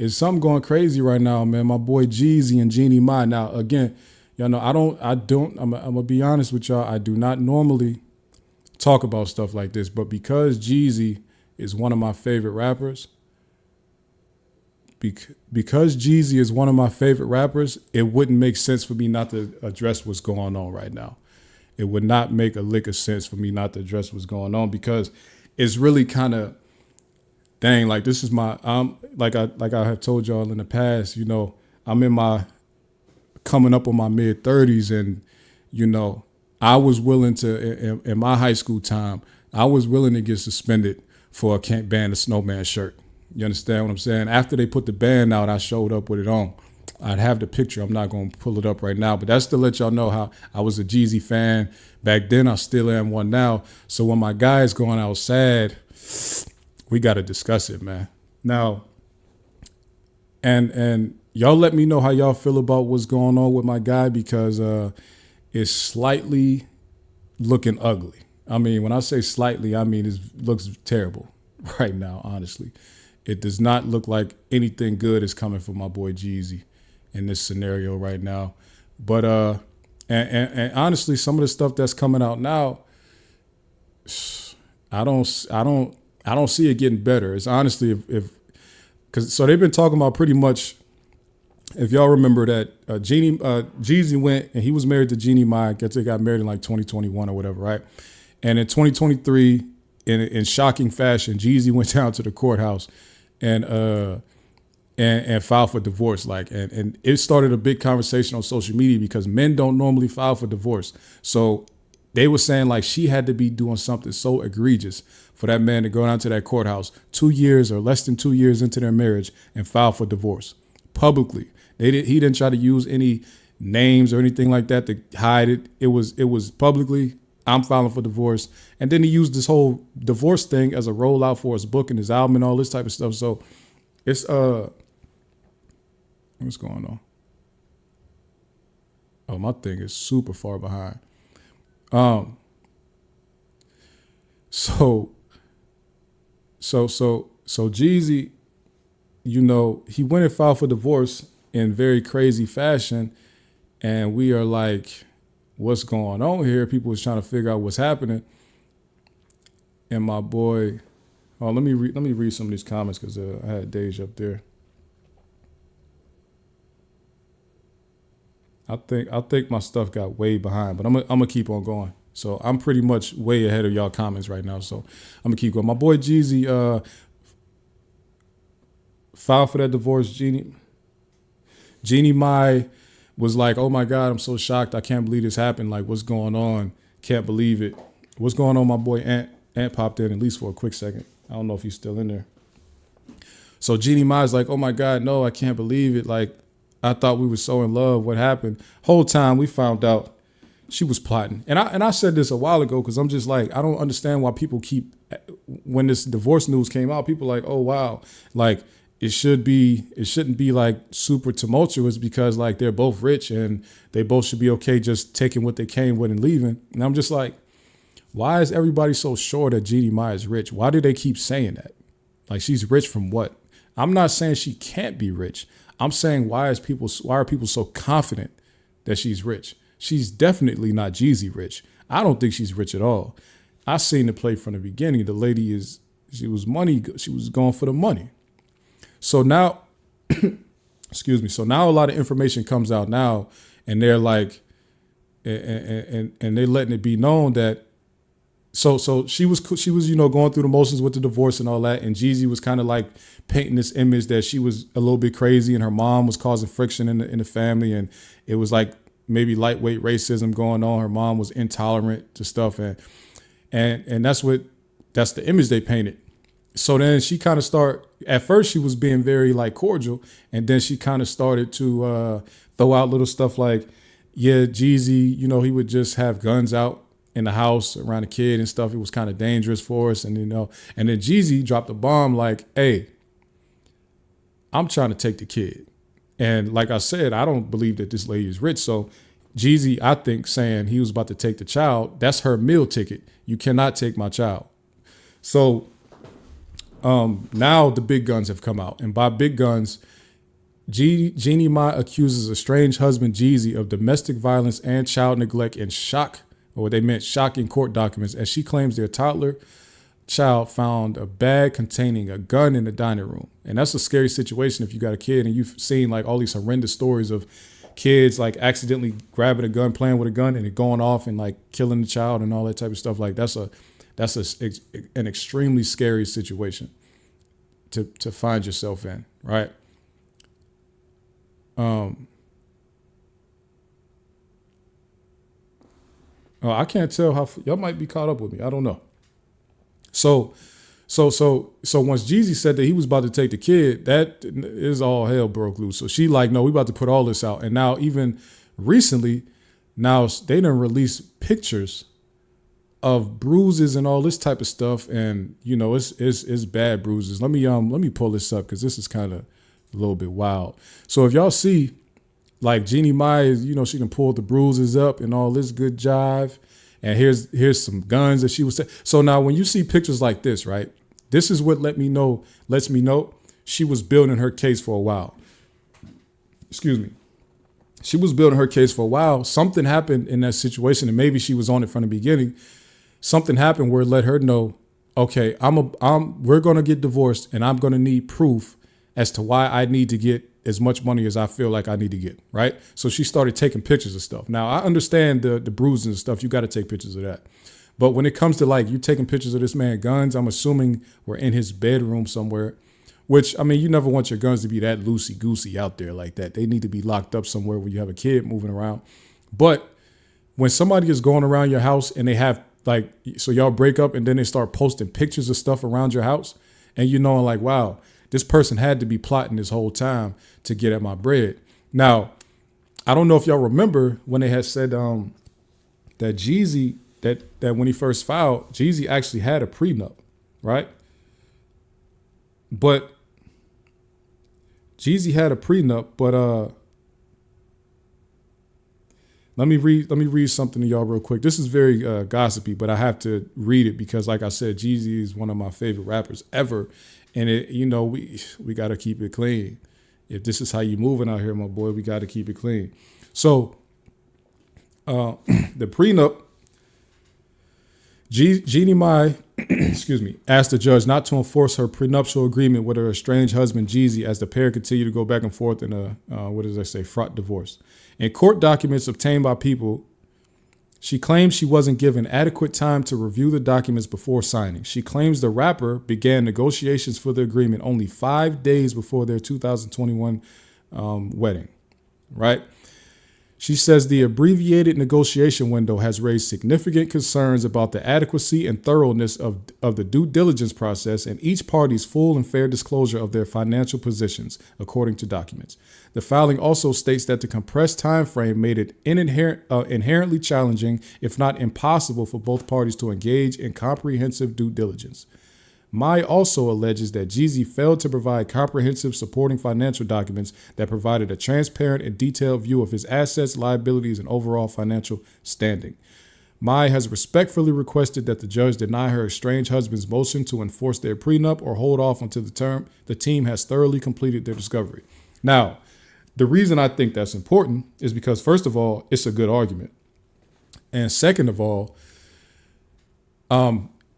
it's something going crazy right now, man. My boy Jeezy and Jeannie Mai. Now, again, y'all know I'm gonna be honest with y'all. I do not normally talk about stuff like this, but because Jeezy is one of my favorite rappers, because Jeezy is one of my favorite rappers, it wouldn't make sense for me not to address what's going on right now. It would not make a lick of sense for me not to address what's going on, because it's really kind of, dang, like this is my, like I have told y'all in the past, you know, I'm in my, coming up on my mid 30s, and, you know, I was willing to, in my high school time, I was willing to get suspended for a Can't Ban the Snowman shirt. You understand what I'm saying? After they put the band out, I showed up with it on. I'd have the picture. I'm not going to pull it up right now, but that's to let y'all know how I was a Jeezy fan back then. I still am one now. So when my guy is going out sad, we got to discuss it, man. Now, and y'all let me know how y'all feel about what's going on with my guy, because it's slightly looking ugly. I mean, when I say slightly, I mean it looks terrible right now, honestly. It does not look like anything good is coming from my boy Jeezy in this scenario right now. But and honestly, some of the stuff that's coming out now, I don't see it getting better. It's honestly, if because so they've been talking about pretty much, if y'all remember that Jeezy went and he was married to Jeannie Mai. I guess they got married in like 2021 or whatever, right? And in 2023, in shocking fashion, Jeezy went down to the courthouse and filed for divorce. And it started a big conversation on social media, because men don't normally file for divorce. So they were saying like she had to be doing something so egregious for that man to go down to that courthouse 2 years or less than 2 years into their marriage and file for divorce publicly. He didn't try to use any names or anything like that to hide it. It was publicly, I'm filing for divorce. And then he used this whole divorce thing as a rollout for his book and his album and all this type of stuff. So it's what's going on? Oh, my thing is super far behind. So Jeezy, you know, he went and filed for divorce in very crazy fashion, and we are like, what's going on here? People was trying to figure out what's happening. And my boy, oh, let me read some of these comments, because I had Dej up there. I think my stuff got way behind, but I'm gonna keep on going. So I'm pretty much way ahead of y'all comments right now. So I'm gonna keep going. My boy Jeezy filed for that divorce. Jeannie Mai was like, oh my God, I'm so shocked. I can't believe this happened. Like, what's going on? Can't believe it. What's going on? My boy Ant popped in, at least for a quick second. I don't know if he's still in there. So Jeannie Mai's like, oh my God, no, I can't believe it. Like, I thought we were so in love. What happened? Whole time we found out she was plotting. And I said this a while ago, because I'm just like, I don't understand why people keep, when this divorce news came out, people like, oh wow, like it shouldn't be like super tumultuous, because like they're both rich and they both should be okay just taking what they came with and leaving. And I'm just like, why is everybody so sure that Jeannie Mai is rich? Why do they keep saying that? Like, she's rich from what? I'm not saying she can't be rich. I'm saying why are people so confident that she's rich? She's definitely not Jeezy rich. I don't think she's rich at all. I seen the play from the beginning. The lady she was going for the money. So now, excuse me. So now a lot of information comes out now, and they're like, and they're letting it be known that. So she was, you know, going through the motions with the divorce and all that. And Jeezy was kind of like painting this image that she was a little bit crazy and her mom was causing friction in the family. And it was like maybe lightweight racism going on. Her mom was intolerant to stuff. And that's the image they painted. So then she kind of at first she was being very like cordial. And then she kind of started to throw out little stuff like, yeah, Jeezy, you know, he would just have guns out in the house around the kid and stuff. It was kind of dangerous for us. And, you know, and then Jeezy dropped a bomb like, hey, I'm trying to take the kid. And like I said, I don't believe that this lady is rich. So Jeezy, I think, saying he was about to take the child, that's her meal ticket. You cannot take my child. So Now the big guns have come out, and by big guns, Jeannie Mai accuses estranged husband Jeezy of domestic violence and child neglect in shocking court documents, as she claims their toddler child found a bag containing a gun in the dining room. And that's a scary situation if you got a kid and you've seen like all these horrendous stories of kids like accidentally grabbing a gun, playing with a gun, and it going off and like killing the child and all that type of stuff. Like that's an extremely scary situation to find yourself in, right? I can't tell how y'all might be caught up with me. I don't know. So once Jeezy said that he was about to take the kid, that is all hell broke loose. So she like, no, we about to put all this out. And now even recently, now they done release pictures of bruises and all this type of stuff. And you know, it's bad bruises. Let me pull this up because this is kind of a little bit wild. So if y'all see like Jeannie Mai, you know, she can pull the bruises up and all this good jive. And here's some guns that she was saying. So now when you see pictures like this, right, this is what lets me know she was building her case for a while. Excuse me. She was building her case for a while. Something happened in that situation, and maybe she was on it from the beginning. Something happened where it let her know, okay, we're gonna get divorced, and I'm gonna need proof as to why I need to get as much money as I feel like I need to get, right? So she started taking pictures of stuff. Now, I understand the bruises and stuff. You got to take pictures of that. But when it comes to like you taking pictures of this man guns, I'm assuming we're in his bedroom somewhere, which, I mean, you never want your guns to be that loosey-goosey out there like that. They need to be locked up somewhere where you have a kid moving around. But when somebody is going around your house and they have like, so y'all break up and then they start posting pictures of stuff around your house and you know, like, wow, this person had to be plotting this whole time to get at my bread. Now, I don't know if y'all remember when they had said that Jeezy, that when he first filed, Jeezy actually had a prenup, right? But Jeezy had a prenup, but let me read something to y'all real quick. This is very gossipy, but I have to read it because, like I said, Jeezy is one of my favorite rappers ever. And it, you know, we got to keep it clean. If this is how you moving out here, my boy, we got to keep it clean. So the prenup, Jeannie Mai, excuse me, asked the judge not to enforce her prenuptial agreement with her estranged husband, Jeezy, as the pair continued to go back and forth in a, fraught divorce. In court documents obtained by People, she claims she wasn't given adequate time to review the documents before signing. She claims the rapper began negotiations for the agreement only 5 days before their 2021 wedding, right? She says the abbreviated negotiation window has raised significant concerns about the adequacy and thoroughness of the due diligence process and each party's full and fair disclosure of their financial positions, according to documents. The filing also states that the compressed time frame made it inherently challenging, if not impossible, for both parties to engage in comprehensive due diligence. Mai also alleges that Jeezy failed to provide comprehensive supporting financial documents that provided a transparent and detailed view of his assets, liabilities, and overall financial standing. Mai has respectfully requested that the judge deny her estranged husband's motion to enforce their prenup or hold off until the team has thoroughly completed their discovery. Now, the reason I think that's important is because, first of all, it's a good argument. And second of all,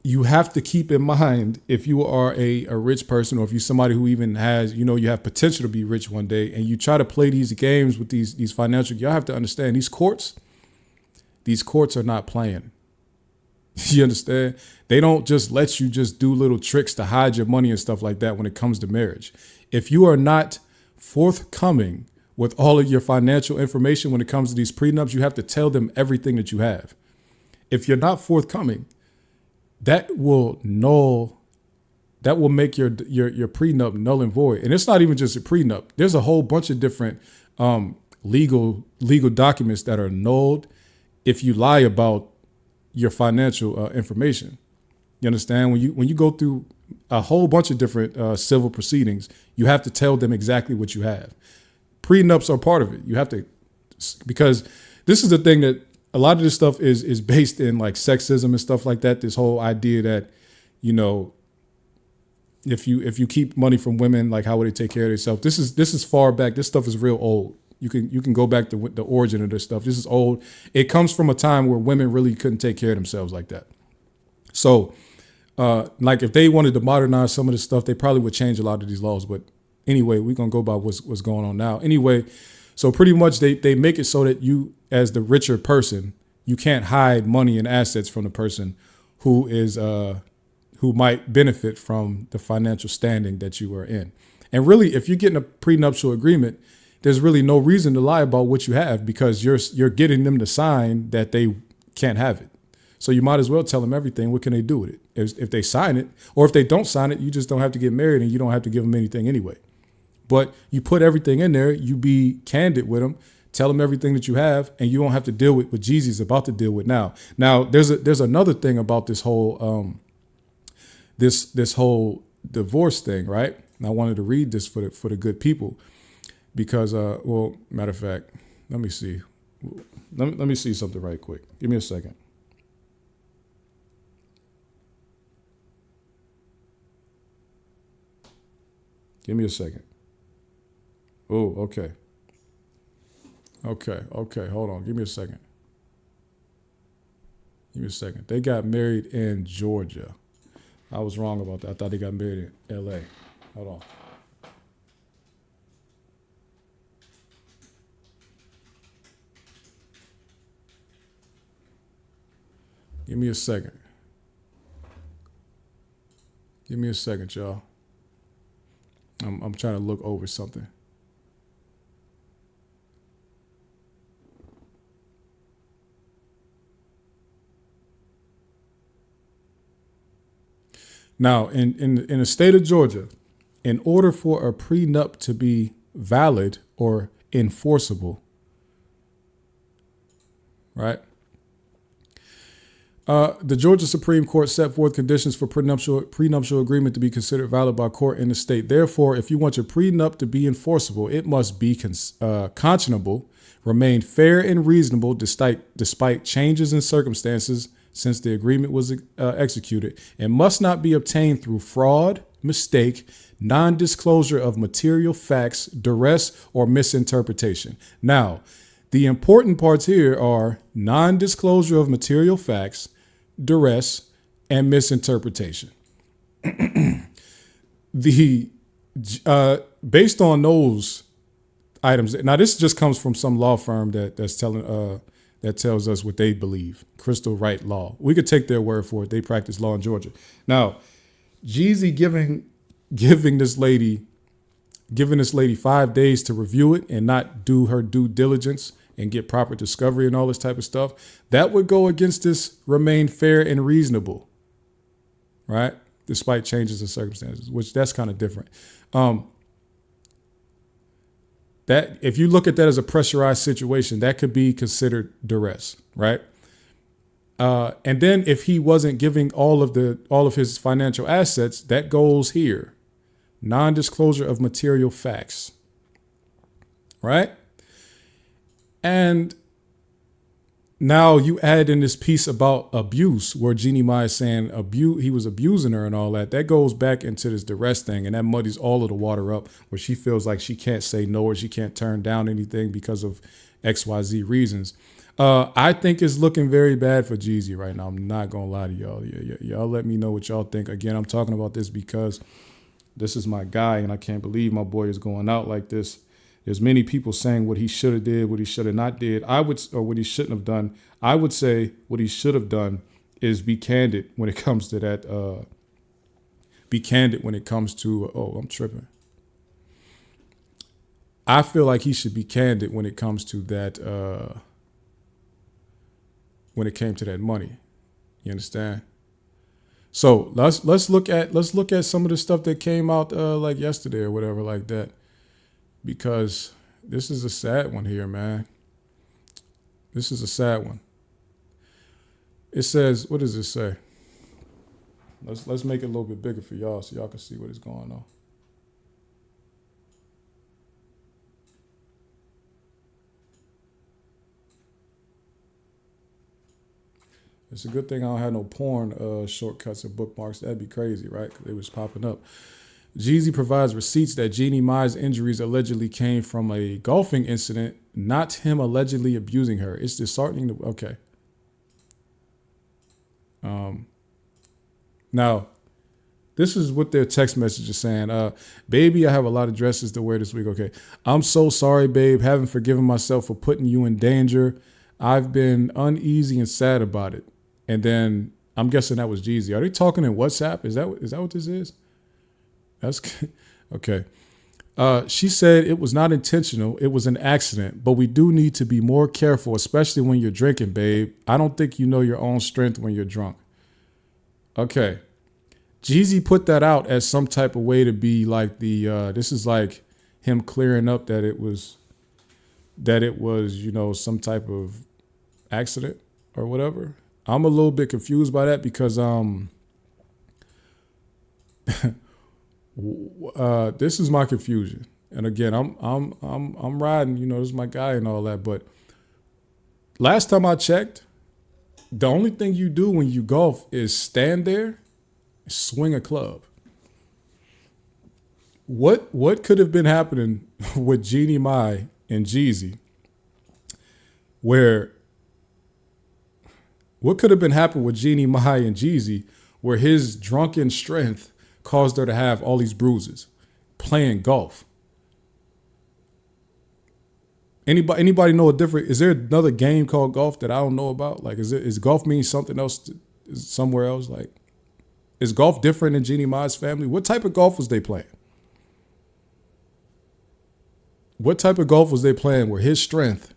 you have to keep in mind, if you are a rich person or if you're somebody who even has, you have potential to be rich one day and you try to play these games with these financial, y'all have to understand these courts are not playing. You understand? They don't just let you just do little tricks to hide your money and stuff like that when it comes to marriage. If you are not forthcoming with all of your financial information when it comes to these prenups, you have to tell them everything that you have. If you're not forthcoming, that will make your prenup null and void. And it's not even just a prenup. There's a whole bunch of different legal documents that are nulled if you lie about your financial information. You understand? When you go through a whole bunch of different civil proceedings, you have to tell them exactly what you have. Prenups are part of it. You have to, because this is the thing that a lot of this stuff is based in like sexism and stuff like that. This whole idea that, if you keep money from women, like how would they take care of themselves? This is far back. This stuff is real old. You can go back to the origin of this stuff. This is old. It comes from a time where women really couldn't take care of themselves like that. So, like if they wanted to modernize some of this stuff, they probably would change a lot of these laws. But anyway, we're gonna go by what's going on now. Anyway, so pretty much they make it so that you, as the richer person, you can't hide money and assets from the person who is who might benefit from the financial standing that you are in. And really, if you're getting a prenuptial agreement, there's really no reason to lie about what you have, because you're getting them to sign that they can't have it. So you might as well tell them everything. What can they do with it? If they sign it, or if they don't sign it, you just don't have to get married and you don't have to give them anything anyway. But you put everything in there, you be candid with them, tell them everything that you have, and you don't have to deal with what Jeezy's about to deal with now. Now, there's another thing about this whole this whole divorce thing, right? And I wanted to read this for the good people, because well, matter of fact, let me see. Let me see something right quick. Give me a second. Give me a second. Oh, okay. Okay. Hold on. Give me a second. Give me a second. They got married in Georgia. I was wrong about that. I thought they got married in LA. Hold on. Give me a second. Give me a second, y'all. I'm trying to look over something. Now, in the state of Georgia, in order for a prenup to be valid or enforceable, right? The Georgia Supreme Court set forth conditions for prenuptial agreement to be considered valid by court in the state. Therefore, if you want your prenup to be enforceable, it must be conscionable, remain fair and reasonable despite changes in circumstances since the agreement was executed, and must not be obtained through fraud, mistake, non-disclosure of material facts, duress, or misinterpretation. Now, the important parts here are non-disclosure of material facts, duress, and misinterpretation. The based on those items, now this just comes from some law firm that tells us what they believe. Crystal Right Law. We could take their word for it. They practice law in Georgia. Now, Jeezy giving this lady 5 days to review it and not do her due diligence and get proper discovery and all this type of stuff, that would go against this remain fair and reasonable, right? Despite changes in circumstances, which that's kind of different. That if you look at that as a pressurized situation, that could be considered duress, right? And then if he wasn't giving all of his financial assets, that goes here. Non-disclosure of material facts, right? And now you add in this piece about abuse, where Jeannie Mai is saying he was abusing her and all that. That goes back into this duress thing, and that muddies all of the water up, where she feels like she can't say no or she can't turn down anything because of XYZ reasons. I think it's looking very bad for Jeezy right now. I'm not gonna lie to y'all. Y'all let me know what y'all think. Again, I'm talking about this because this is my guy, and I can't believe my boy is going out like this. There's many people saying what he should have did, what he should have not did. Or what he shouldn't have done. I would say what he should have done is be candid when it comes to that. Be candid when it comes to, I'm tripping. I feel like he should be candid when it comes to that, when it came to that money. You understand? So let's look at some of the stuff that came out like yesterday or whatever like that. Because this is a sad one here, man. This is a sad one. It says, what does it say? Let's make it a little bit bigger for y'all so y'all can see what is going on. It's a good thing I don't have no porn shortcuts and bookmarks. That'd be crazy, right? 'Cause they was popping up. Jeezy provides receipts that Jeannie Mai's injuries allegedly came from a golfing incident, not him allegedly abusing her. It's disheartening. Okay. Now, this is what their text message is saying. Baby, I have a lot of dresses to wear this week. Okay. I'm so sorry, babe. Haven't forgiven myself for putting you in danger. I've been uneasy and sad about it. And then I'm guessing that was Jeezy. Are they talking in WhatsApp? Is that what this is? That's okay. She said it was not intentional. It was an accident, but we do need to be more careful, especially when you're drinking, babe. I don't think you know your own strength when you're drunk. Okay. Jeezy put that out as some type of way to be like this is like him clearing up that it was, some type of accident or whatever. I'm a little bit confused by that because this is my confusion. And again, I'm riding, this is my guy and all that, but last time I checked, the only thing you do when you golf is stand there, swing a club. What could have been happening with Jeannie Mai and Jeezy? What could have been happening with Jeannie Mai and Jeezy where his drunken strength caused her to have all these bruises playing golf? Anybody know a different? Is there another game called golf that I don't know about? Like, is golf mean something else somewhere else? Like, is golf different in Jeannie Mai's family? What type of golf was they playing? What type of golf was they playing where his strength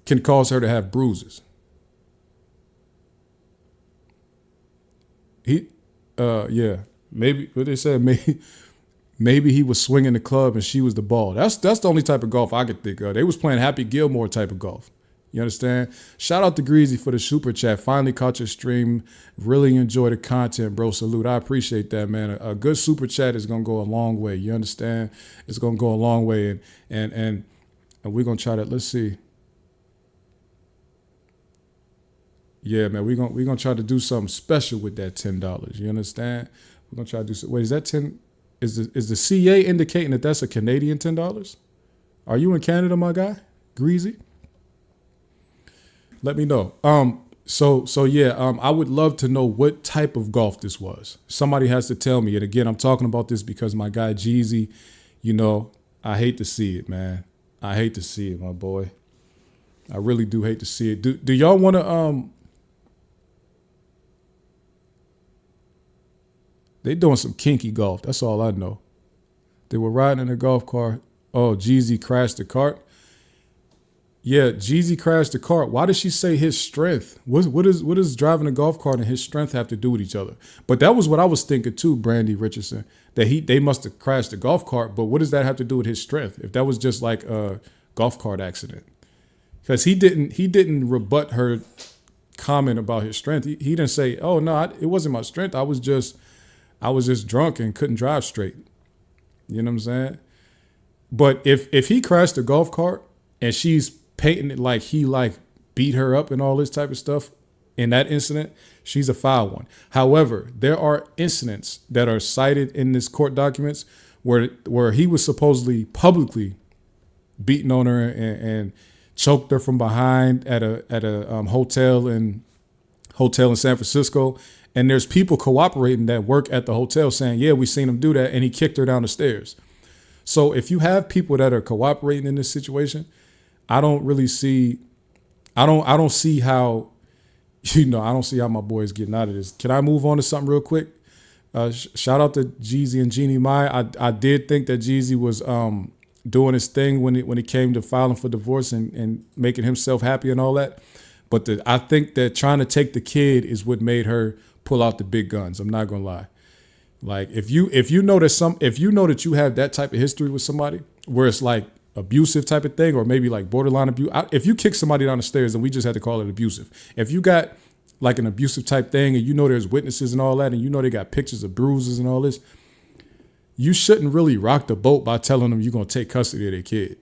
can cause her to have bruises? Maybe what they said. Maybe he was swinging the club and she was the ball. That's the only type of golf I could think of. They was playing Happy Gilmore type of golf. You understand? Shout out to Greasy for the super chat. Finally caught your stream. Really enjoy the content, bro. Salute. I appreciate that, man. A good super chat is gonna go a long way. You understand? It's gonna go a long way, and we're gonna try to. Let's see. Yeah, man, we're gonna try to do something special with that $10. You understand? We're gonna try to do. Wait, is that 10? Is the CA indicating that that's a Canadian $10? Are you in Canada, my guy? Greasy? Let me know. I would love to know what type of golf this was. Somebody has to tell me. And again, I'm talking about this because my guy Jeezy, I hate to see it, man. I hate to see it, my boy. I really do hate to see it. Do y'all want to They doing some kinky golf. That's all I know. They were riding in a golf cart. Oh, Jeezy crashed the cart. Yeah, Jeezy crashed the cart. Why did she say his strength? What does driving a golf cart and his strength have to do with each other? But that was what I was thinking too, Brandy Richardson. That they must have crashed the golf cart. But what does that have to do with his strength? If that was just like a golf cart accident, because he didn't rebut her comment about his strength. He didn't say, "Oh no, it wasn't my strength. I was just drunk and couldn't drive straight." You know what I'm saying? But if he crashed the golf cart and she's painting it like he beat her up and all this type of stuff in that incident, she's a foul one. However, there are incidents that are cited in this court documents where he was supposedly publicly beating on her and choked her from behind at a hotel in San Francisco. And there's people cooperating that work at the hotel saying, yeah, we seen him do that. And he kicked her down the stairs. So if you have people that are cooperating in this situation, I don't see how, I don't see how my boys getting out of this. Can I move on to something real quick? Shout out to Jeezy and Jeannie Mai. I did think that Jeezy was doing his thing when it came to filing for divorce and making himself happy and all that. But I think that trying to take the kid is what made her pull out the big guns. I'm not gonna lie. Like if you know that you have that type of history with somebody where it's like abusive type of thing, or maybe like borderline abuse. If you kick somebody down the stairs, then we just had to call it abusive. If you got like an abusive type thing and there's witnesses and all that, and they got pictures of bruises and all this, you shouldn't really rock the boat by telling them you're gonna take custody of their kid.